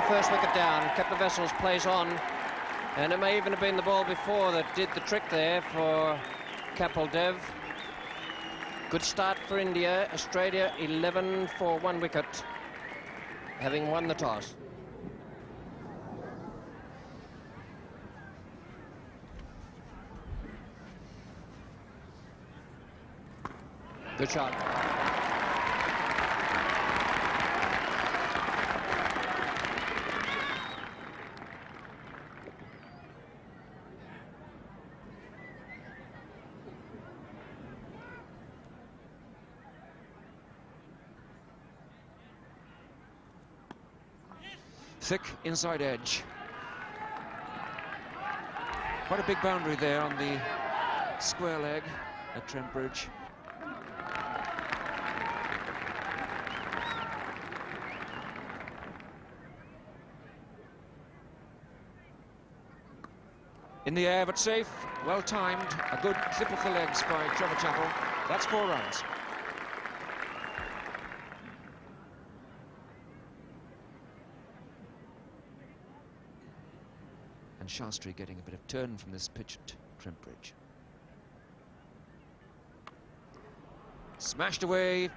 first wicket down. Kepler Wessels plays on, and it may even have been the ball before that did the trick there for Kapil Dev. Good start for India. Australia 11 for 1 wicket, having won the toss. Good shot. Thick inside edge. Quite a big boundary there on the square leg at Trent Bridge. In the air, but safe, well timed. A good clip of the legs by Trevor Chappell. That's 4 runs. And Shastri getting a bit of turn from this pitch at Trent Bridge. Smashed away.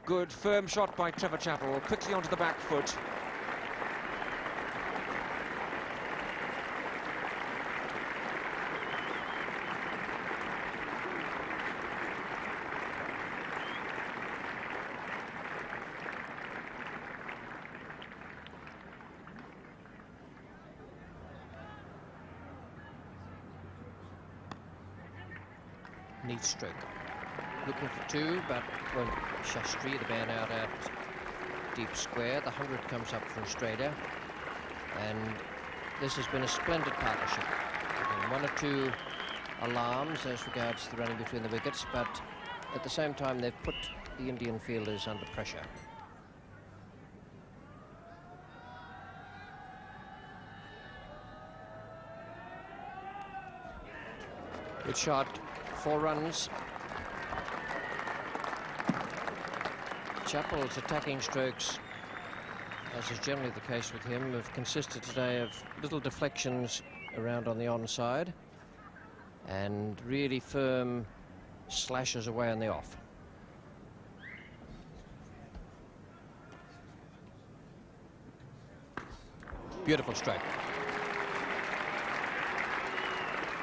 Good firm shot by Trevor Chappell. Quickly onto the back foot. Neat stroke. Looking for 2, but well, Shastri, the man out at deep square. The 100 comes up for Australia, and this has been a splendid partnership. 1 or 2 alarms as regards the running between the wickets, but at the same time they've put the Indian fielders under pressure. Good shot. 4 runs. Chappell's attacking strokes, as is generally the case with him, have consisted today of little deflections around on the onside and really firm slashes away on the off. Beautiful stroke.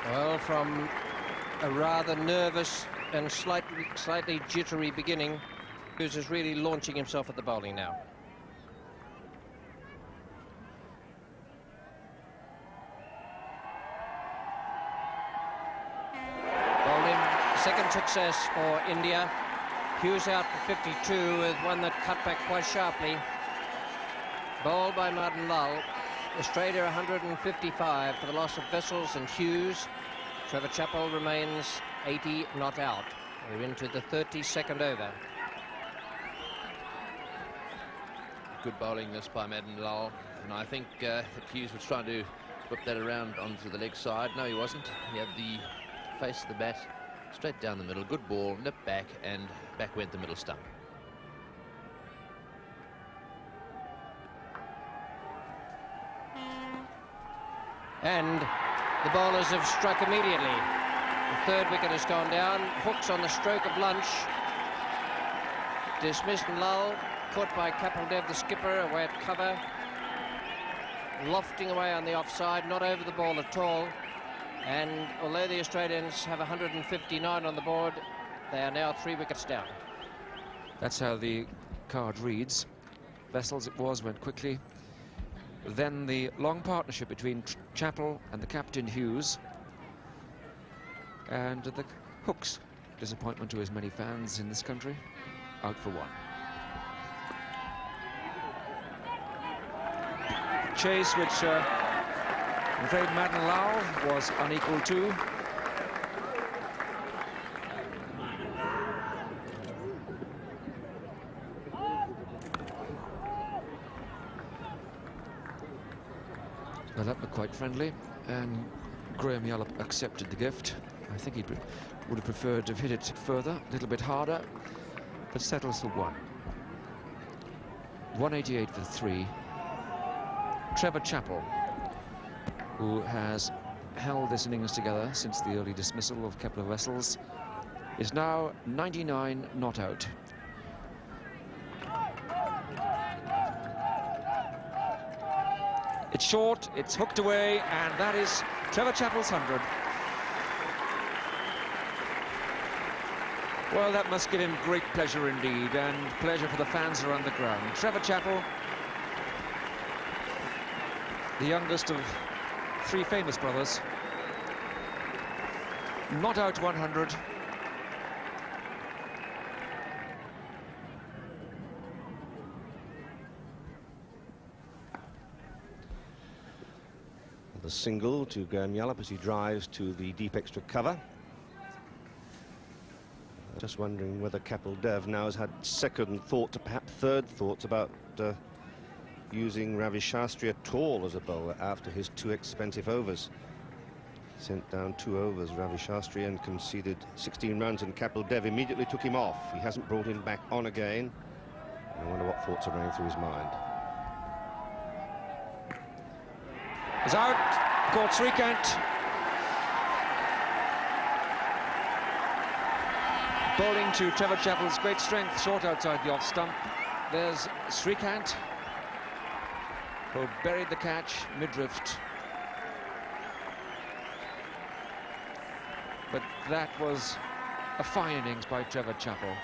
Well, from a rather nervous and slightly jittery beginning, Hughes is really launching himself at the bowling now. Bowling, second success for India. Hughes out for 52 with one that cut back quite sharply. Bowled by Madan Lal. Australia 155 for the loss of Wessels and Hughes. Trevor Chappell remains 80 not out. We're into the 32nd over. Good bowling this by Madan Lal, and I think that Hughes was trying to whip that around onto the leg side. No, he wasn't. He had the face of the bat straight down the middle. Good ball, nipped back, and back went the middle stump. And the bowlers have struck immediately. The 3rd wicket has gone down. Hooks on the stroke of lunch. Dismissed and Lal, caught by Kapil Dev, the skipper, away at cover. Lofting away on the offside, not over the ball at all. And although the Australians have 159 on the board, they are now 3 wickets down. That's how the card reads. Wessels it was, went quickly. Then the long partnership between Chappell and the captain Hughes. And the Hooks, disappointment to as many fans in this country, out for 1. Chase, which I'm afraid Madan Lal was unequal to. Well, that looked quite friendly, and Graham Yallop accepted the gift. I think he would have preferred to have hit it further, a little bit harder, but settles for 1. 188 for 3. Trevor Chappell, who has held this innings together since the early dismissal of Kepler Wessels, is now 99 not out. It's short, it's hooked away, and that is Trevor Chappell's 100. Well, that must give him great pleasure indeed, and pleasure for the fans around the ground. Trevor Chappell, the youngest of three famous brothers, not out 100. The single to Graham Yallop as he drives to the deep extra cover. Just wondering whether Kapil Dev now has had second thoughts, perhaps third thoughts about using Ravi Shastri at all as a bowler after his 2 expensive overs. Sent down 2 overs, Ravi Shastri, and conceded 16 runs, and Kapil Dev immediately took him off. He hasn't brought him back on again. I wonder what thoughts are running through his mind. Is out, caught Srikanth. Bowling to Trevor Chappell's great strength, short outside the off stump. There's Srikanth, who buried the catch mid-drift. But that was a fine innings by Trevor Chappell.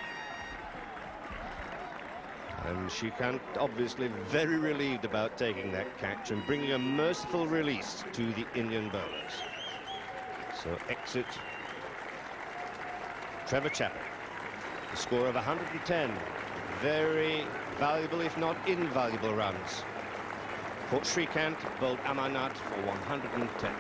And Srikanth obviously very relieved about taking that catch and bringing a merciful release to the Indian bowlers. So exit Trevor Chappell. The score of 110. Very valuable, if not invaluable, runs. Caught Srikanth, bowled Amarnath for 110.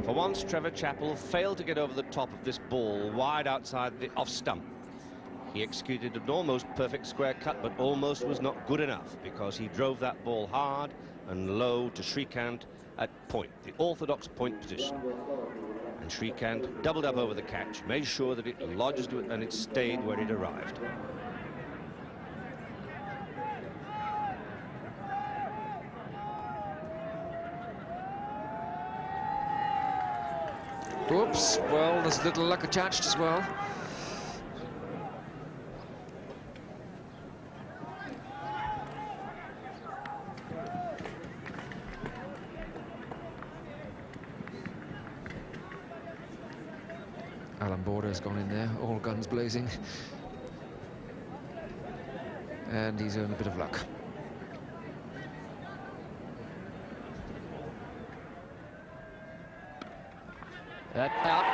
For once, Trevor Chappell failed to get over the top of this ball wide outside the off stump. He executed an almost perfect square cut, but almost was not good enough because he drove that ball hard and low to Srikanth at point, the orthodox point position. And Srikanth doubled up over the catch, made sure that it lodged and it stayed where it arrived. Whoops, well, there's a little luck attached as well. Alan Border has gone in there, all guns blazing. And he's earned a bit of luck. That out.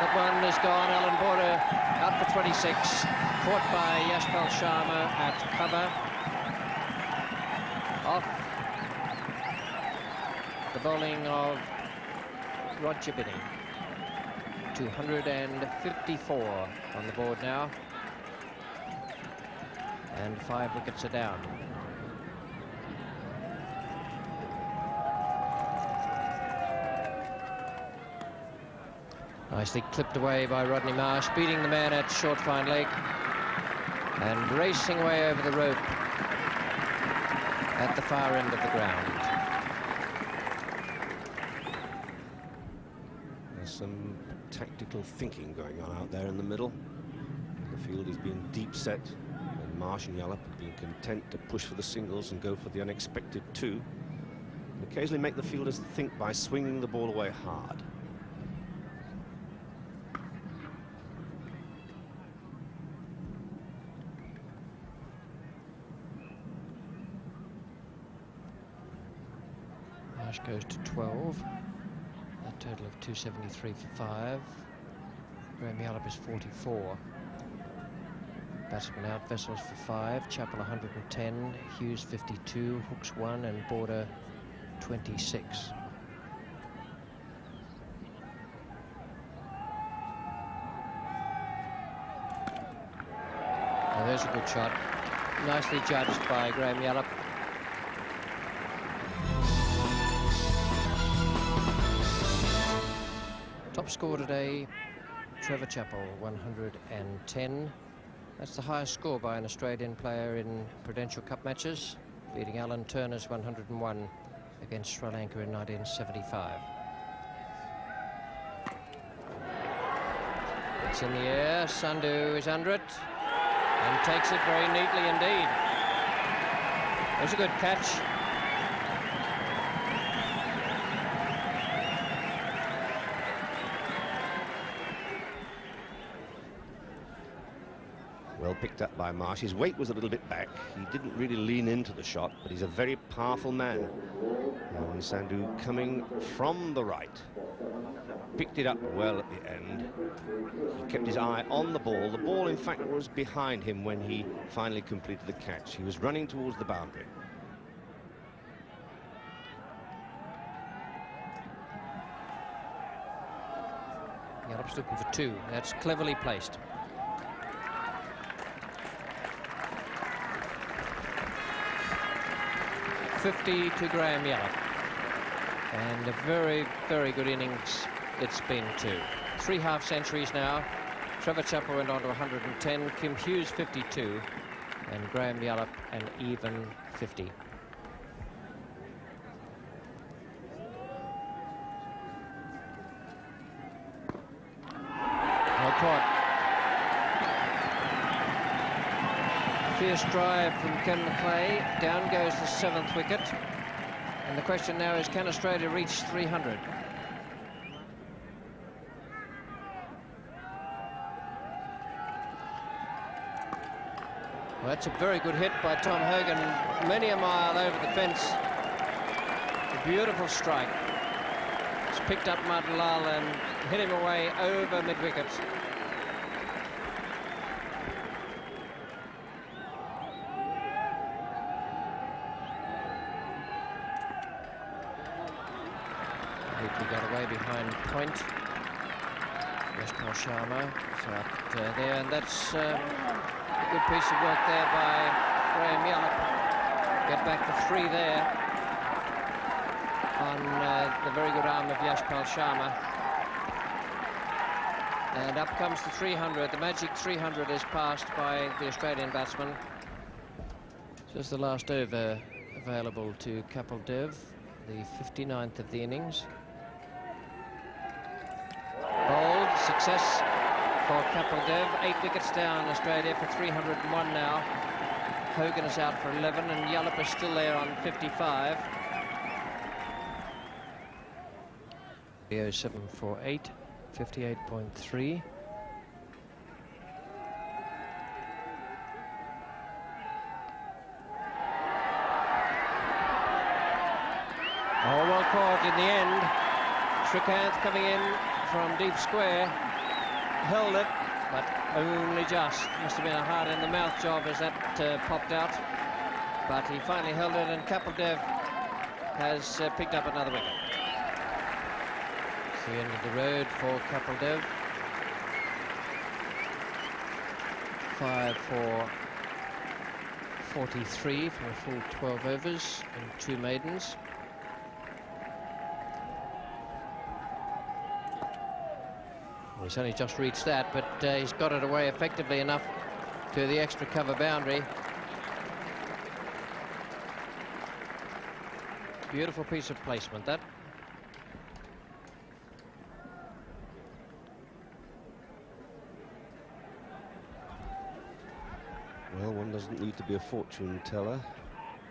That one is gone. Alan Border out for 26. Caught by Yashpal Sharma at cover. Off the bowling of Roger Binny. 254 on the board now. And 5 wickets are down. Nicely clipped away by Rodney Marsh, beating the man at short fine leg and racing away over the rope at the far end of the ground. There's some tactical thinking going on out there in the middle. The field has been deep set, and Marsh and Yallop have been content to push for the singles and go for the unexpected 2. And occasionally make the fielders think by swinging the ball away hard. Marsh goes to 12. A total of 273 for 5. Graham Yallop is 44. Batsman out, Wessels for 5. Chappell 110. Hughes 52. Hooks 1 and Border 26. Now there's a good shot. Nicely judged by Graham Yallop. Top score today, Trevor Chappell, 110. That's the highest score by an Australian player in Prudential Cup matches, beating Alan Turner's 101 against Sri Lanka in 1975. It's in the air. Sandhu is under it and takes it very neatly indeed. There's a good catch. Well picked up by Marsh. His weight was a little bit back. He didn't really lean into the shot, but he's a very powerful man. And Sandhu coming from the right. Picked it up well at the end. He kept his eye on the ball. The ball, in fact, was behind him when he finally completed the catch. He was running towards the boundary. Yallop's looking for 2. That's cleverly placed. .50 to Graham Yallop. And a very, very good innings it's been too. 3 half-centuries now. Trevor Chappell went on to 110, Kim Hughes 52, and Graham Yallop an even 50. Well caught. Fierce drive from Ken McClay. Down goes the 7th wicket. And the question now is, can Australia reach 300? Well, that's a very good hit by Tom Hogan, many a mile over the fence. A beautiful strike. It's picked up Madanlal and hit him away over mid-wicket. He got away behind point. Yashpal Sharma is out there, and that's a good piece of work there by Graham Yallop. Get back to 3 there on the very good arm of Yashpal Sharma. And up comes the 300. The magic 300 is passed by the Australian batsman. Just the last over available to Kapil Dev, the 59th of the innings. Bold success for Kapil Dev. 8 wickets down Australia for 301 now. Hogan is out for 11 and Yallop is still there on 55. 0748, 58.3. Oh, well caught in the end. Srikanth coming in from deep square, held it, but only just. Must have been a hard in the mouth job as that popped out, but he finally held it, and Kapil Dev has picked up another wicket. It's the end of the road for Kapil Dev. 5 for 43 for a full 12 overs and 2 maidens. He's only just reached that, but he's got it away effectively enough to the extra cover boundary. Beautiful piece of placement, that. Well, one doesn't need to be a fortune teller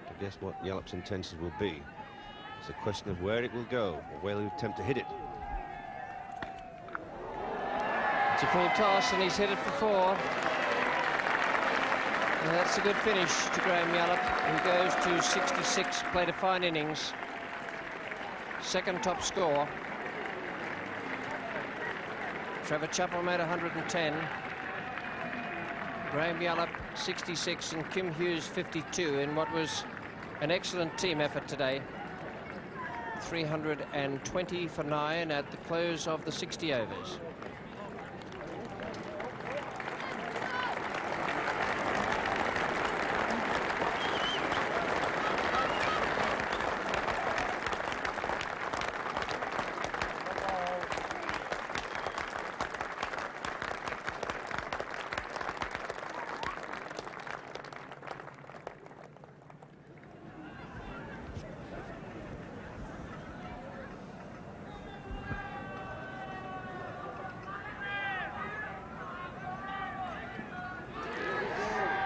to guess what Yallop's intentions will be. It's a question of where it will go, or where he'll attempt to hit it. It's a full toss and he's hit it for 4. And that's a good finish to Graham Yallop, who goes to 66, played a fine innings. 2nd top score. Trevor Chappell made 110. Graham Yallop 66 and Kim Hughes 52 in what was an excellent team effort today. 320 for 9 at the close of the 60 overs.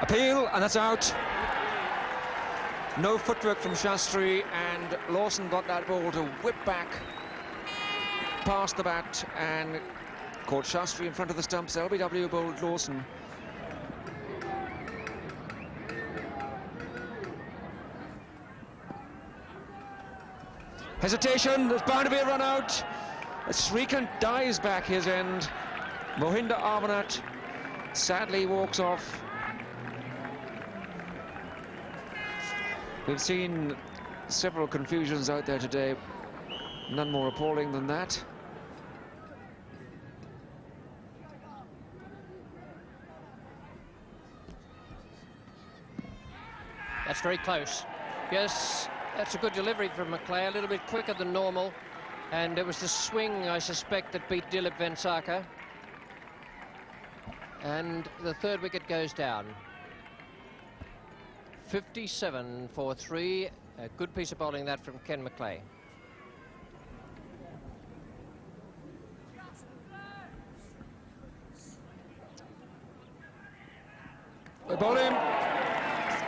Appeal, and that's out. No footwork from Shastri, and Lawson got that ball to whip back past the bat and caught Shastri in front of the stumps. LBW bowled Lawson. Hesitation, there's bound to be a run out. Srikanth dies back his end. Mohinder Amarnath sadly walks off. We've seen several confusions out there today, none more appalling than that. That's very close. Yes, that's a good delivery from Macleay, a little bit quicker than normal. And it was the swing, I suspect, that beat Dilip Vengsarkar. And the third wicket goes down. 57 for 3. A good piece of bowling that from Ken Macleay. They bowl him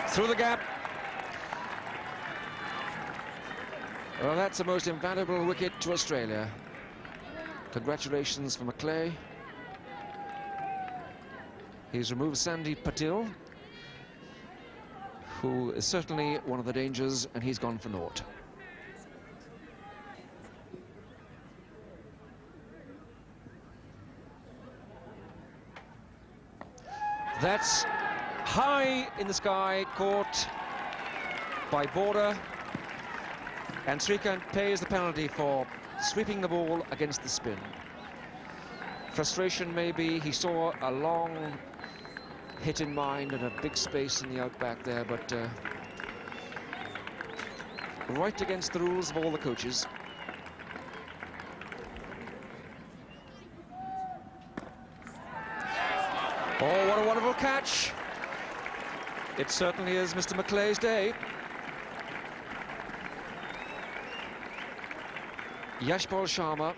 through the gap. Well, that's the most invaluable wicket to Australia. Congratulations for Macleay. He's removed Sandeep Patil, who is certainly one of the dangers, and he's gone for naught. That's high in the sky, caught by Border, and Srikanth pays the penalty for sweeping the ball against the spin. Frustration maybe, he saw a long hit in mind and a big space in the outback there, but right against the rules of all the coaches. Oh, what a wonderful catch. It certainly is Mr. Macleay's day. Yashpal Sharma,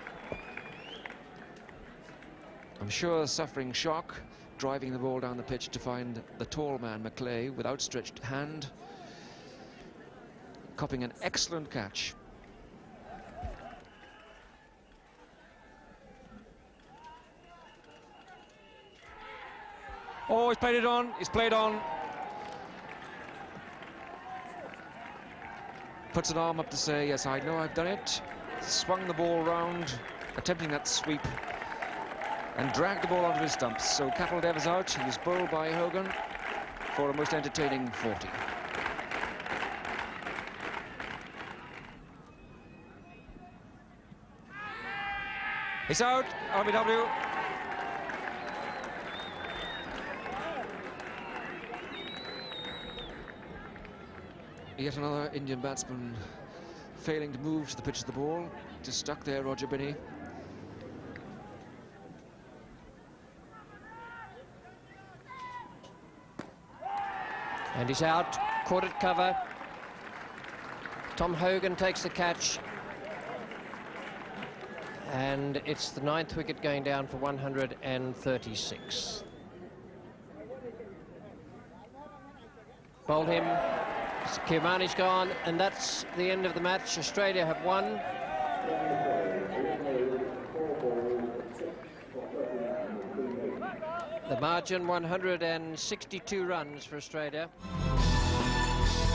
I'm sure suffering shock, driving the ball down the pitch to find the tall man Macleay with outstretched hand, copping an excellent catch. Oh, he's played it on, he's played on. Puts an arm up to say, yes, I know I've done it. Swung the ball round, attempting that sweep, and dragged the ball onto his stumps. So Kapil Dev is out. He was bowled by Hogan for a most entertaining 40. He's out, RBW. Yet another Indian batsman failing to move to the pitch of the ball. Just stuck there, Roger Binney. And he's out, caught at cover. Tom Hogan takes the catch. And it's the 9th wicket going down for 136. Bowled him. Kirmani's gone, and that's the end of the match. Australia have won. The margin, 162 runs for Australia.